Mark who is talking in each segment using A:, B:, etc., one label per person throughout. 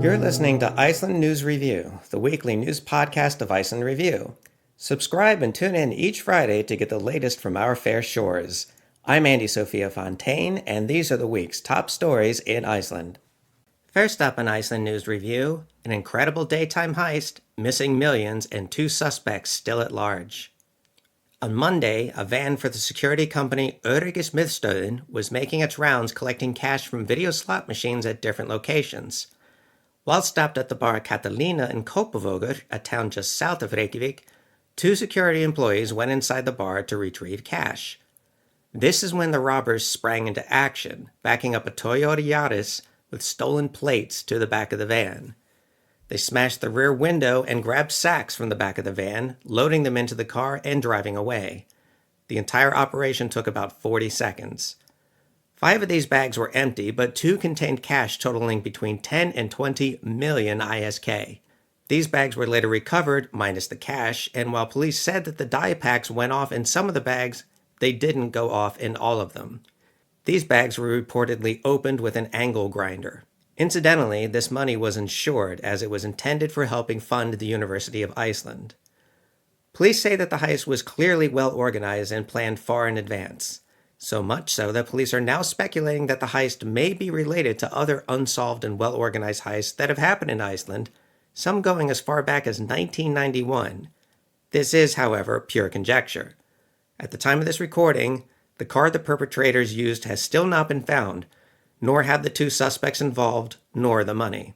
A: You're listening to Iceland News Review, the weekly news podcast of Iceland Review. Subscribe and tune in each Friday to get the latest from our fair shores. I'm Andy Sophia Fontaine, and these are the week's top stories in Iceland. First up in Iceland News Review, an incredible daytime heist, missing millions, and 2 suspects still at large. On Monday, a van for the security company Öryggismiðstöðin was making its rounds collecting cash from video slot machines at different locations. While stopped at the bar Catalina in Kópavogur, a town just south of Reykjavik, 2 security employees went inside the bar to retrieve cash. This is when the robbers sprang into action, backing up a Toyota Yaris with stolen plates to the back of the van. They smashed the rear window and grabbed sacks from the back of the van, loading them into the car and driving away. The entire operation took about 40 seconds. 5 of these bags were empty, but 2 contained cash totaling between 10 and 20 million ISK. These bags were later recovered, minus the cash, and while police said that the dye packs went off in some of the bags, they didn't go off in all of them. These bags were reportedly opened with an angle grinder. Incidentally, this money was insured as it was intended for helping fund the University of Iceland. Police say that the heist was clearly well organized and planned far in advance. So much so that police are now speculating that the heist may be related to other unsolved and well-organized heists that have happened in Iceland, some going as far back as 1991. This is, however, pure conjecture. At the time of this recording, the car the perpetrators used has still not been found, nor have the 2 suspects involved, nor the money.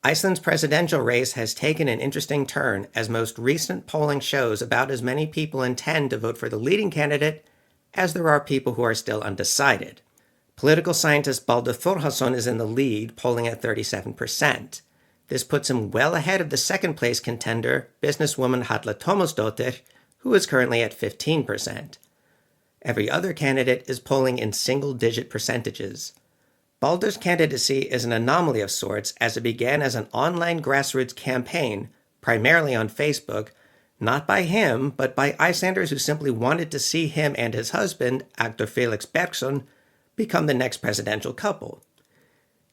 A: Iceland's presidential race has taken an interesting turn, as most recent polling shows about as many people intend to vote for the leading candidate as there are people who are still undecided. Political scientist Baldur Þórhallsson is in the lead, polling at 37%. This puts him well ahead of the second-place contender, businesswoman Halla Tómasdóttir, who is currently at 15%. Every other candidate is polling in single-digit percentages. Baldur's candidacy is an anomaly of sorts, as it began as an online grassroots campaign, primarily on Facebook, not by him, but by Icelanders who simply wanted to see him and his husband, actor Felix Bergsson, become the next presidential couple.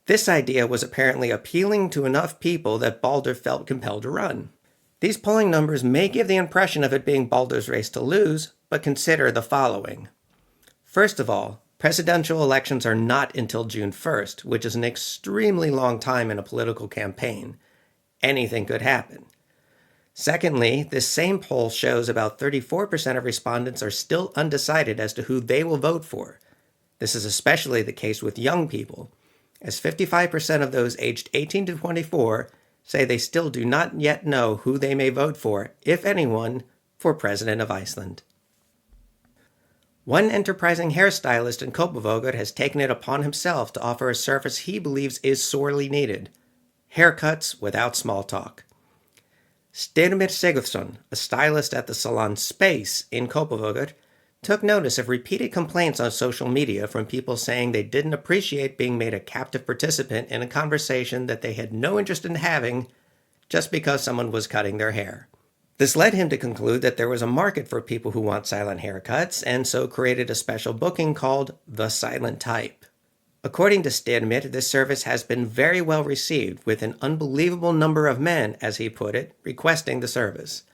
A: This idea was apparently appealing to enough people that Baldur felt compelled to run. These polling numbers may give the impression of it being Baldur's race to lose, but consider the following. First of all, presidential elections are not until June 1st, which is an extremely long time in a political campaign. Anything could happen. Secondly, this same poll shows about 34% of respondents are still undecided as to who they will vote for. This is especially the case with young people, as 55% of those aged 18 to 24 say they still do not yet know who they may vote for, if anyone, for President of Iceland. One enterprising hairstylist in Kópavogur has taken it upon himself to offer a service he believes is sorely needed: haircuts without small talk. Styrmir Sigurðsson, a stylist at the salon Space in Kópavogur, took notice of repeated complaints on social media from people saying they didn't appreciate being made a captive participant in a conversation that they had no interest in having just because someone was cutting their hair. This led him to conclude that there was a market for people who want silent haircuts, and so created a special booking called The Silent Type. According to Styrmir, this service has been very well received, with an unbelievable number of men, as he put it, requesting the service.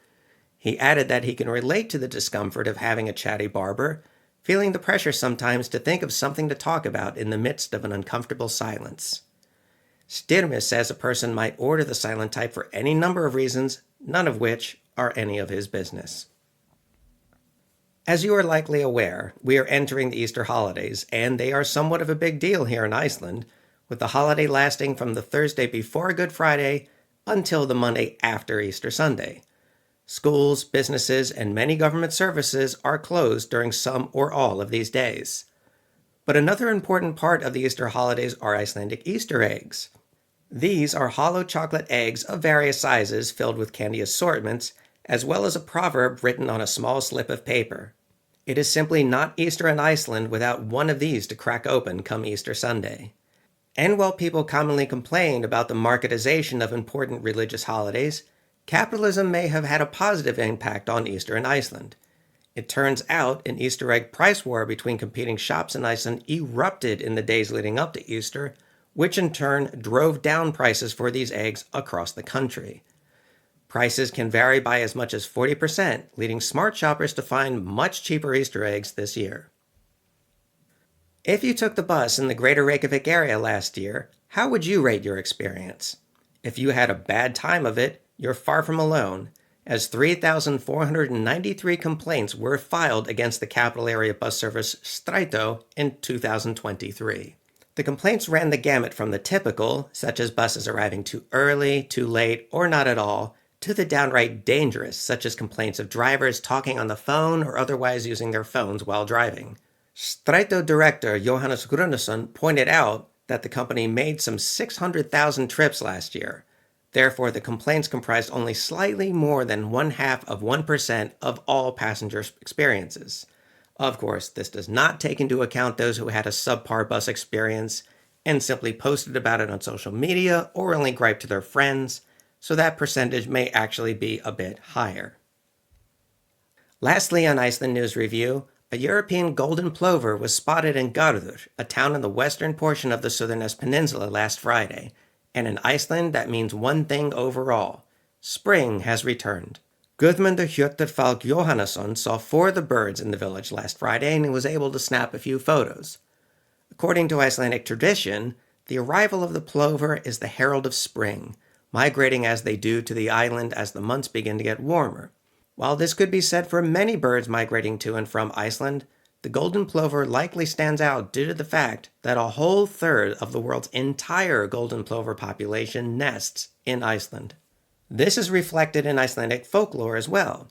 A: He added that he can relate to the discomfort of having a chatty barber, feeling the pressure sometimes to think of something to talk about in the midst of an uncomfortable silence. Styrmir says a person might order the silent type for any number of reasons, none of which are any of his business. As you are likely aware, we are entering the Easter holidays, and they are somewhat of a big deal here in Iceland, with the holiday lasting from the Thursday before Good Friday until the Monday after Easter Sunday. Schools, businesses, and many government services are closed during some or all of these days. But another important part of the Easter holidays are Icelandic Easter eggs. These are hollow chocolate eggs of various sizes filled with candy assortments, as well as a proverb written on a small slip of paper. It is simply not Easter in Iceland without one of these to crack open come Easter Sunday. And while people commonly complain about the marketization of important religious holidays, capitalism may have had a positive impact on Easter in Iceland. It turns out an Easter egg price war between competing shops in Iceland erupted in the days leading up to Easter, which in turn drove down prices for these eggs across the country. Prices can vary by as much as 40%, leading smart shoppers to find much cheaper Easter eggs this year. If you took the bus in the greater Reykjavik area last year, how would you rate your experience? If you had a bad time of it, you're far from alone, as 3,493 complaints were filed against the capital area bus service Strætó in 2023. The complaints ran the gamut from the typical, such as buses arriving too early, too late, or not at all, to the downright dangerous, such as complaints of drivers talking on the phone or otherwise using their phones while driving. Strætó director Jóhannes Gunnarsson pointed out that the company made some 600,000 trips last year. Therefore, the complaints comprised only slightly more than 0.5% of all passenger experiences. Of course, this does not take into account those who had a subpar bus experience and simply posted about it on social media or only griped to their friends, so that percentage may actually be a bit higher. Lastly, on Iceland News Review, a European golden plover was spotted in Garður, a town in the western portion of the Southernest Peninsula last Friday, and in Iceland that means one thing overall: spring has returned. Guðmundur Hjörtur Falk Jóhannesson saw 4 of the birds in the village last Friday and was able to snap a few photos. According to Icelandic tradition, the arrival of the plover is the herald of spring, migrating as they do to the island as the months begin to get warmer. While this could be said for many birds migrating to and from Iceland, the golden plover likely stands out due to the fact that a whole third of the world's entire golden plover population nests in Iceland. This is reflected in Icelandic folklore as well.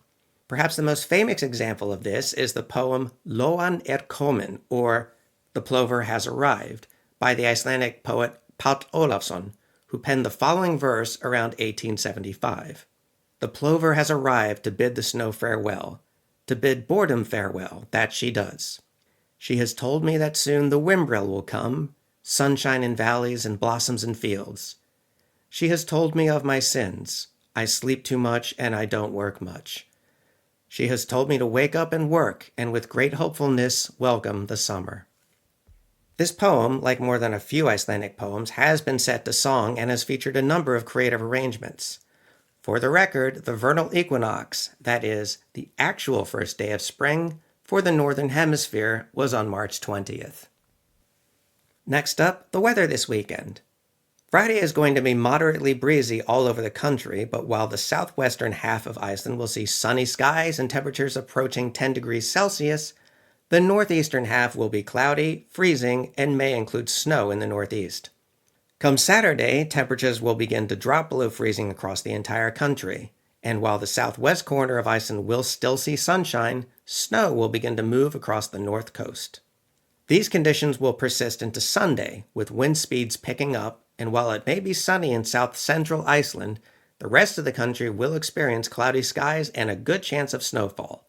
A: Perhaps the most famous example of this is the poem Lóan komin, or The Plover Has Arrived, by the Icelandic poet Páll Ólafsson, who penned the following verse around 1875. The plover has arrived to bid the snow farewell, to bid boredom farewell, that she does. She has told me that soon the whimbrel will come, sunshine in valleys and blossoms in fields. She has told me of my sins. I sleep too much and I don't work much. She has told me to wake up and work, and with great hopefulness welcome the summer. This poem, like more than a few Icelandic poems, has been set to song and has featured a number of creative arrangements. For the record, the vernal equinox, that is, the actual first day of spring, for the Northern Hemisphere was on March 20th. Next up, the weather this weekend. Friday is going to be moderately breezy all over the country, but while the southwestern half of Iceland will see sunny skies and temperatures approaching 10 degrees Celsius, the northeastern half will be cloudy, freezing, and may include snow in the northeast. Come Saturday, temperatures will begin to drop below freezing across the entire country, and while the southwest corner of Iceland will still see sunshine, snow will begin to move across the north coast. These conditions will persist into Sunday, with wind speeds picking up, and while it may be sunny in south-central Iceland, the rest of the country will experience cloudy skies and a good chance of snowfall.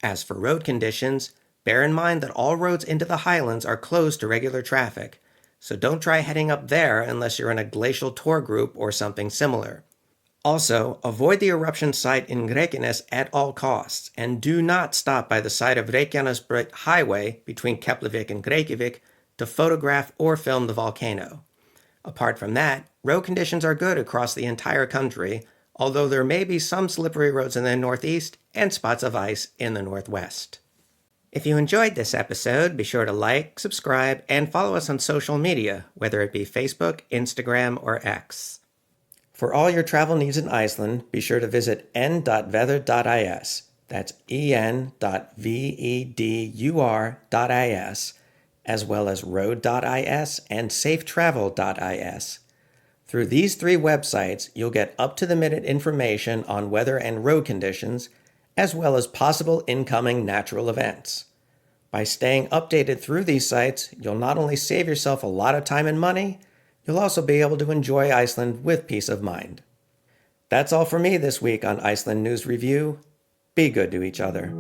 A: As for road conditions, bear in mind that all roads into the highlands are closed to regular traffic, so don't try heading up there unless you're in a glacial tour group or something similar. Also, avoid the eruption site in Reykjanes at all costs, and do not stop by the site of Reykjanesbraut Highway between Keflavik and Reykjavik to photograph or film the volcano. Apart from that, road conditions are good across the entire country, although there may be some slippery roads in the northeast and spots of ice in the northwest. If you enjoyed this episode, be sure to like, subscribe, and follow us on social media, whether it be Facebook, Instagram, or X. For all your travel needs in Iceland, be sure to visit n.veður.is. That's en.vedur.is, as well as road.is and safetravel.is. Through these 3 websites, you'll get up-to-the-minute information on weather and road conditions, as well as possible incoming natural events. By staying updated through these sites, you'll not only save yourself a lot of time and money, you'll also be able to enjoy Iceland with peace of mind. That's all for me this week on Iceland News Review. Be good to each other.